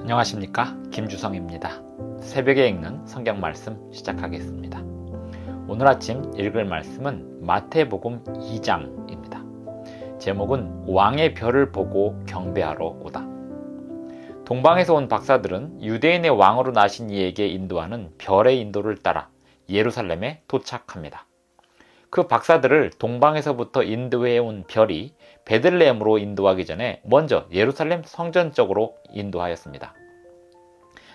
안녕하십니까, 김주성입니다. 새벽에 읽는 성경 말씀 시작하겠습니다. 오늘 아침 읽을 말씀은 마태복음 2장입니다. 제목은 왕의 별을 보고 경배하러 오다. 동방에서 온 박사들은 유대인의 왕으로 나신 이에게 인도하는 별의 인도를 따라 예루살렘에 도착합니다. 그 박사들을 동방에서부터 인도해 온 별이 베들레헴으로 인도하기 전에 먼저 예루살렘 성전 쪽으로 인도하였습니다.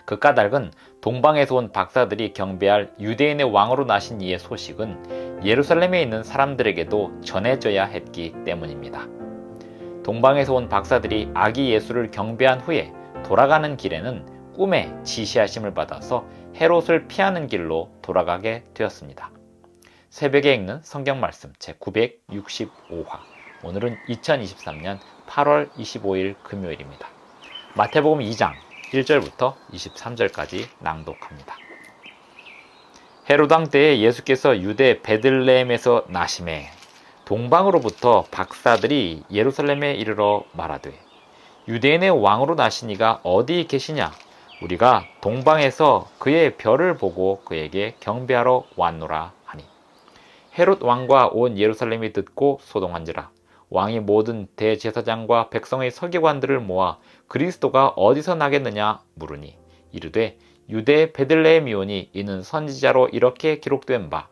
그 까닭은 동방에서 온 박사들이 경배할 유대인의 왕으로 나신 이의 소식은 예루살렘에 있는 사람들에게도 전해져야 했기 때문입니다. 동방에서 온 박사들이 아기 예수를 경배한 후에 돌아가는 길에는 꿈에 지시하심을 받아서 헤롯을 피하는 길로 돌아가게 되었습니다. 새벽에 읽는 성경 말씀 제965화. 오늘은 2023년 8월 25일 금요일입니다. 마태복음 2장 1절부터 23절까지 낭독합니다. 헤롯 왕 때에 예수께서 유대 베들레헴에서 나심에 동방으로부터 박사들이 예루살렘에 이르러 말하되 유대인의 왕으로 나신 이가 어디 계시냐? 우리가 동방에서 그의 별을 보고 그에게 경배하러 왔노라 하니 헤롯 왕과 온 예루살렘이 듣고 소동한지라. 왕이 모든 대제사장과 백성의 서기관들을 모아 그리스도가 어디서 나겠느냐 물으니 이르되 유대 베들레헴이오니 이는 선지자로 이렇게 기록된 바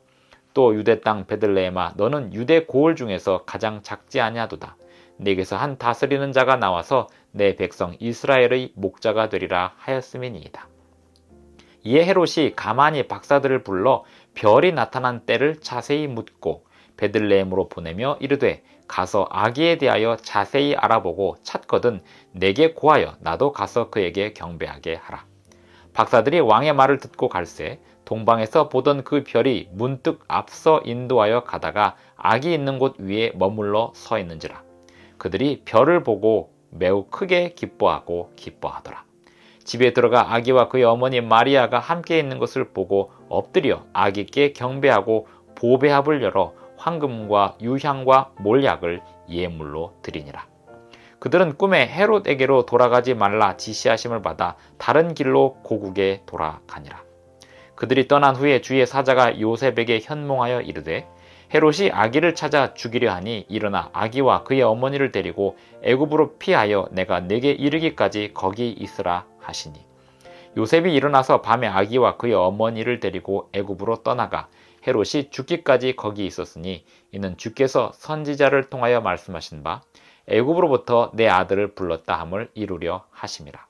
또 유대 땅 베들레헴아 너는 유대 고을 중에서 가장 작지 아니하도다. 내게서 한 다스리는 자가 나와서 내 백성 이스라엘의 목자가 되리라 하였음이니이다. 이에 헤롯이 가만히 박사들을 불러 별이 나타난 때를 자세히 묻고 베들레헴으로 보내며 이르되 가서 아기에 대하여 자세히 알아보고 찾거든 내게 고하여 나도 가서 그에게 경배하게 하라. 박사들이 왕의 말을 듣고 갈새 동방에서 보던 그 별이 문득 앞서 인도하여 가다가 아기 있는 곳 위에 머물러 서 있는지라. 그들이 별을 보고 매우 크게 기뻐하고 기뻐하더라. 집에 들어가 아기와 그의 어머니 마리아가 함께 있는 것을 보고 엎드려 아기께 경배하고 보배합을 열어 황금과 유향과 몰약을 예물로 드리니라. 그들은 꿈에 헤롯에게로 돌아가지 말라 지시하심을 받아 다른 길로 고국에 돌아가니라. 그들이 떠난 후에 주의 사자가 요셉에게 현몽하여 이르되 헤롯이 아기를 찾아 죽이려 하니 일어나 아기와 그의 어머니를 데리고 애굽으로 피하여 내가 내게 이르기까지 거기 있으라 하시니 요셉이 일어나서 밤에 아기와 그의 어머니를 데리고 애굽으로 떠나가 헤롯이 죽기까지 거기 있었으니 이는 주께서 선지자를 통하여 말씀하신 바 애굽으로부터 내 아들을 불렀다 함을 이루려 하심이라.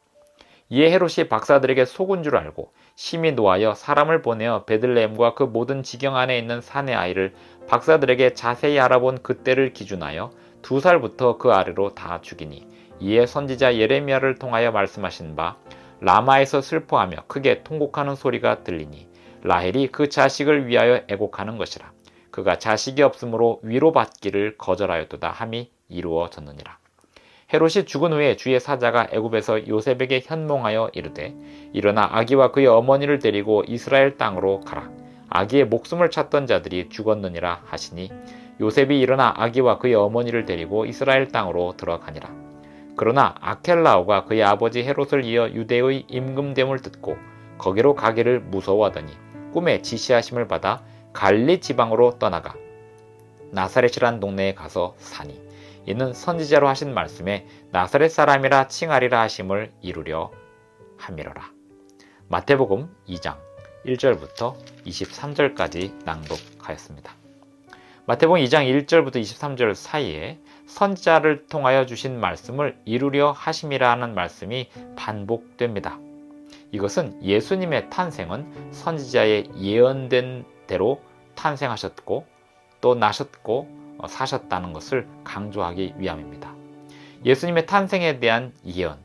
이에 헤롯이 박사들에게 속은 줄 알고 심히 노하여 사람을 보내어 베들레헴과 그 모든 지경 안에 있는 사내 아이를 박사들에게 자세히 알아본 그때를 기준하여 2살부터 그 아래로 다 죽이니 이에 선지자 예레미야를 통하여 말씀하신 바 라마에서 슬퍼하며 크게 통곡하는 소리가 들리니 라헬이 그 자식을 위하여 애곡하는 것이라. 그가 자식이 없으므로 위로받기를 거절하였도다 함이 이루어졌느니라. 헤롯이 죽은 후에 주의 사자가 애굽에서 요셉에게 현몽하여 이르되 일어나 아기와 그의 어머니를 데리고 이스라엘 땅으로 가라. 아기의 목숨을 찾던 자들이 죽었느니라 하시니 요셉이 일어나 아기와 그의 어머니를 데리고 이스라엘 땅으로 들어가니라. 그러나 아켈라오가 그의 아버지 헤롯을 이어 유대의 임금됨을 듣고 거기로 가기를 무서워하더니 꿈에 지시하심을 받아 갈리 지방으로 떠나가 나사렛이란 동네에 가서 사니 이는 선지자로 하신 말씀에 나사렛 사람이라 칭하리라 하심을 이루려 함이로라. 마태복음 2장 1절부터 23절까지 낭독하였습니다. 마태복음 2장 1절부터 23절 사이에 선지자를 통하여 주신 말씀을 이루려 하심이라 하는 말씀이 반복됩니다. 이것은 예수님의 탄생은 선지자의 예언된 대로 탄생하셨고 또 나셨고 사셨다는 것을 강조하기 위함입니다. 예수님의 탄생에 대한 예언,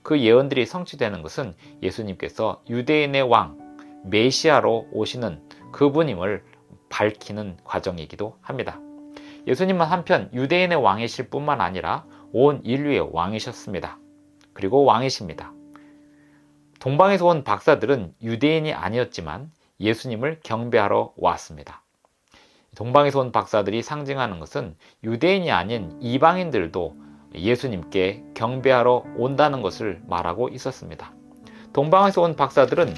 그 예언들이 성취되는 것은 예수님께서 유대인의 왕, 메시아로 오시는 그분임을 밝히는 과정이기도 합니다. 예수님은 한편 유대인의 왕이실 뿐만 아니라 온 인류의 왕이셨습니다. 그리고 왕이십니다. 동방에서 온 박사들은 유대인이 아니었지만 예수님을 경배하러 왔습니다. 동방에서 온 박사들이 상징하는 것은 유대인이 아닌 이방인들도 예수님께 경배하러 온다는 것을 말하고 있었습니다. 동방에서 온 박사들은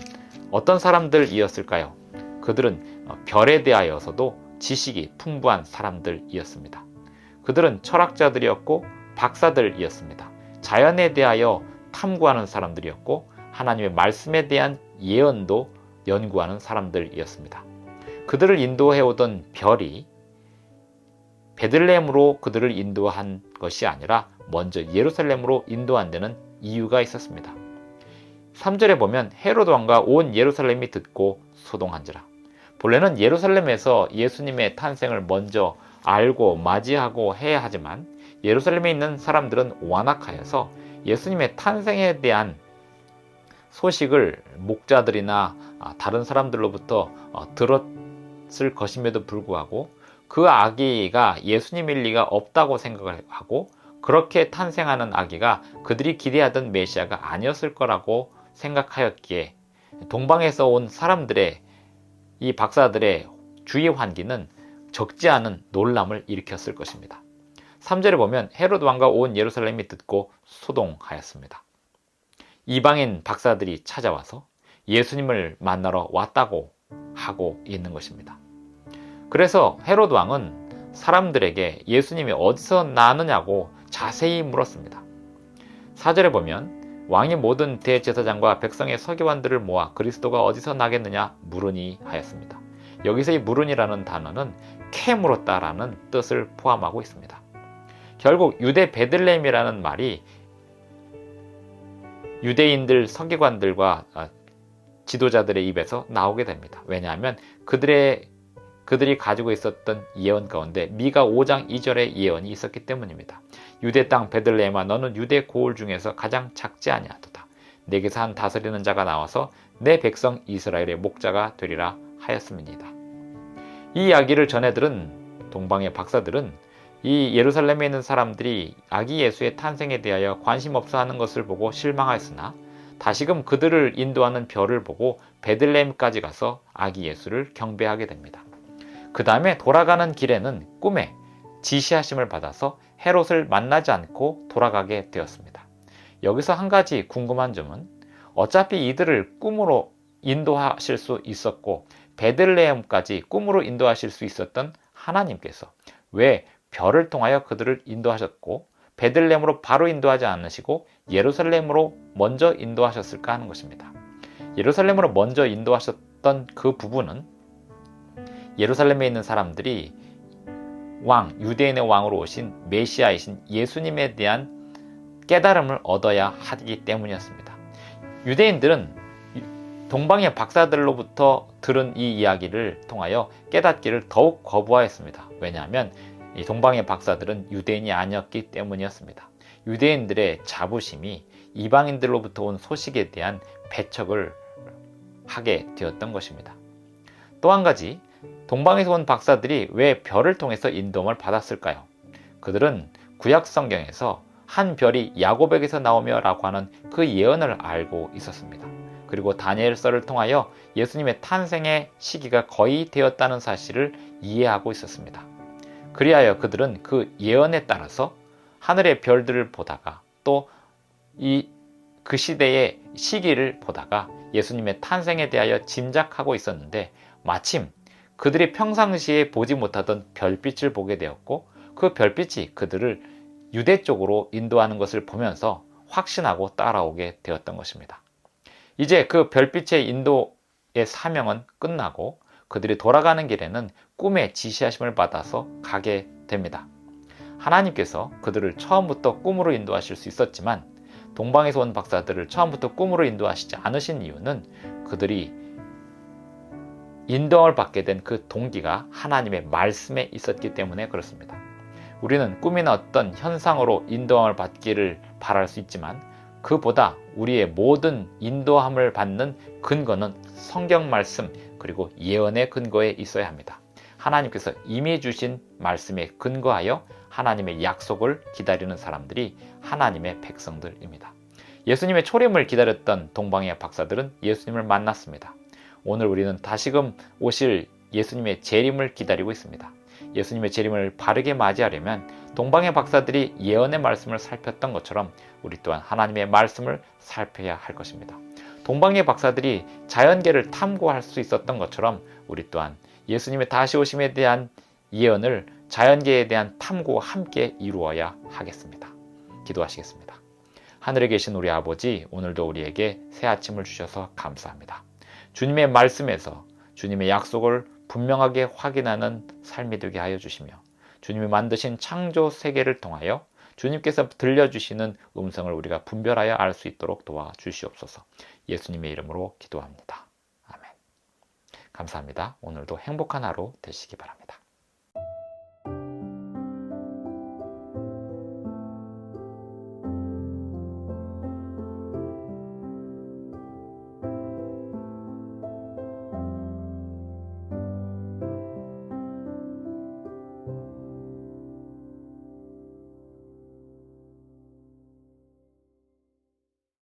어떤 사람들이었을까요? 그들은 별에 대하여서도 지식이 풍부한 사람들이었습니다. 그들은 철학자들이었고 박사들이었습니다. 자연에 대하여 탐구하는 사람들이었고 하나님의 말씀에 대한 예언도 연구하는 사람들이었습니다. 그들을 인도해오던 별이 베들레헴으로 그들을 인도한 것이 아니라 먼저 예루살렘으로 인도한 데는 이유가 있었습니다. 3절에 보면 헤롯 왕과 온 예루살렘이 듣고 소동한지라. 본래는 예루살렘에서 예수님의 탄생을 먼저 알고 맞이하고 해야 하지만 예루살렘에 있는 사람들은 완악하여서 예수님의 탄생에 대한 소식을 목자들이나 다른 사람들로부터 들었을 것임에도 불구하고 그 아기가 예수님일 리가 없다고 생각을 하고 그렇게 탄생하는 아기가 그들이 기대하던 메시아가 아니었을 거라고 생각하였기에 동방에서 온 사람들의 이 박사들의 주의 환기는 적지 않은 놀람을 일으켰을 것입니다. 3절에 보면 헤롯 왕과 온 예루살렘이 듣고 소동하였습니다. 이방인 박사들이 찾아와서 예수님을 만나러 왔다고 하고 있는 것입니다. 그래서 헤롯 왕은 사람들에게 예수님이 어디서 나느냐고 자세히 물었습니다. 4절에 보면 왕이 모든 대제사장과 백성의 서기관들을 모아 그리스도가 어디서 나겠느냐 물으니 하였습니다. 여기서 이 물으니라는 단어는 캐물었다라는 뜻을 포함하고 있습니다. 결국 유대 베들레헴이라는 말이 유대인들 서기관들과 지도자들의 입에서 나오게 됩니다. 왜냐하면 그들이 가지고 있었던 예언 가운데 미가 5장 2절의 예언이 있었기 때문입니다. 유대 땅 베들레헴아 너는 유대 고을 중에서 가장 작지 아니하도다. 내게서 한 다스리는 자가 나와서 내 백성 이스라엘의 목자가 되리라 하였음이니이다. 이 이야기를 전해 들은 동방의 박사들은 이 예루살렘에 있는 사람들이 아기 예수의 탄생에 대하여 관심 없어 하는 것을 보고 실망하였으나 다시금 그들을 인도하는 별을 보고 베들레헴까지 가서 아기 예수를 경배하게 됩니다. 그 다음에 돌아가는 길에는 꿈에 지시하심을 받아서 헤롯을 만나지 않고 돌아가게 되었습니다. 여기서 한 가지 궁금한 점은 어차피 이들을 꿈으로 인도하실 수 있었고 베들레헴까지 꿈으로 인도하실 수 있었던 하나님께서 왜 별을 통하여 그들을 인도하셨고 베들레헴으로 바로 인도하지 않으시고 예루살렘으로 먼저 인도하셨을까 하는 것입니다. 예루살렘으로 먼저 인도하셨던 그 부분은 예루살렘에 있는 사람들이 유대인의 왕으로 오신 메시아이신 예수님에 대한 깨달음을 얻어야 하기 때문이었습니다. 유대인들은 동방의 박사들로부터 들은 이 이야기를 통하여 깨닫기를 더욱 거부하였습니다. 왜냐하면 이 동방의 박사들은 유대인이 아니었기 때문이었습니다. 유대인들의 자부심이 이방인들로부터 온 소식에 대한 배척을 하게 되었던 것입니다. 또 한 가지, 동방에서 온 박사들이 왜 별을 통해서 인도함을 받았을까요? 그들은 구약 성경에서 한 별이 야곱에게서 나오며 라고 하는 그 예언을 알고 있었습니다. 그리고 다니엘서를 통하여 예수님의 탄생의 시기가 거의 되었다는 사실을 이해하고 있었습니다. 그리하여 그들은 그 예언에 따라서 하늘의 별들을 보다가 또 그 시대의 시기를 보다가 예수님의 탄생에 대하여 짐작하고 있었는데 마침 그들이 평상시에 보지 못하던 별빛을 보게 되었고 그 별빛이 그들을 유대 쪽으로 인도하는 것을 보면서 확신하고 따라오게 되었던 것입니다. 이제 그 별빛의 인도의 사명은 끝나고 그들이 돌아가는 길에는 꿈에 지시하심을 받아서 가게 됩니다. 하나님께서 그들을 처음부터 꿈으로 인도하실 수 있었지만 동방에서 온 박사들을 처음부터 꿈으로 인도하시지 않으신 이유는 그들이 인도함을 받게 된 그 동기가 하나님의 말씀에 있었기 때문에 그렇습니다. 우리는 꿈이나 어떤 현상으로 인도함을 받기를 바랄 수 있지만 그보다 우리의 모든 인도함을 받는 근거는 성경 말씀 그리고 예언의 근거에 있어야 합니다. 하나님께서 이미 주신 말씀에 근거하여 하나님의 약속을 기다리는 사람들이 하나님의 백성들입니다. 예수님의 초림을 기다렸던 동방의 박사들은 예수님을 만났습니다. 오늘 우리는 다시금 오실 예수님의 재림을 기다리고 있습니다. 예수님의 재림을 바르게 맞이하려면 동방의 박사들이 예언의 말씀을 살폈던 것처럼 우리 또한 하나님의 말씀을 살펴야 할 것입니다. 동방예 박사들이 자연계를 탐구할 수 있었던 것처럼 우리 또한 예수님의 다시 오심에 대한 예언을 자연계에 대한 탐구와 함께 이루어야 하겠습니다. 기도하시겠습니다. 하늘에 계신 우리 아버지, 오늘도 우리에게 새 아침을 주셔서 감사합니다. 주님의 말씀에서 주님의 약속을 분명하게 확인하는 삶이 되게 하여 주시며, 주님이 만드신 창조 세계를 통하여 주님께서 들려주시는 음성을 우리가 분별하여 알 수 있도록 도와주시옵소서. 예수님의 이름으로 기도합니다. 아멘. 감사합니다. 오늘도 행복한 하루 되시기 바랍니다.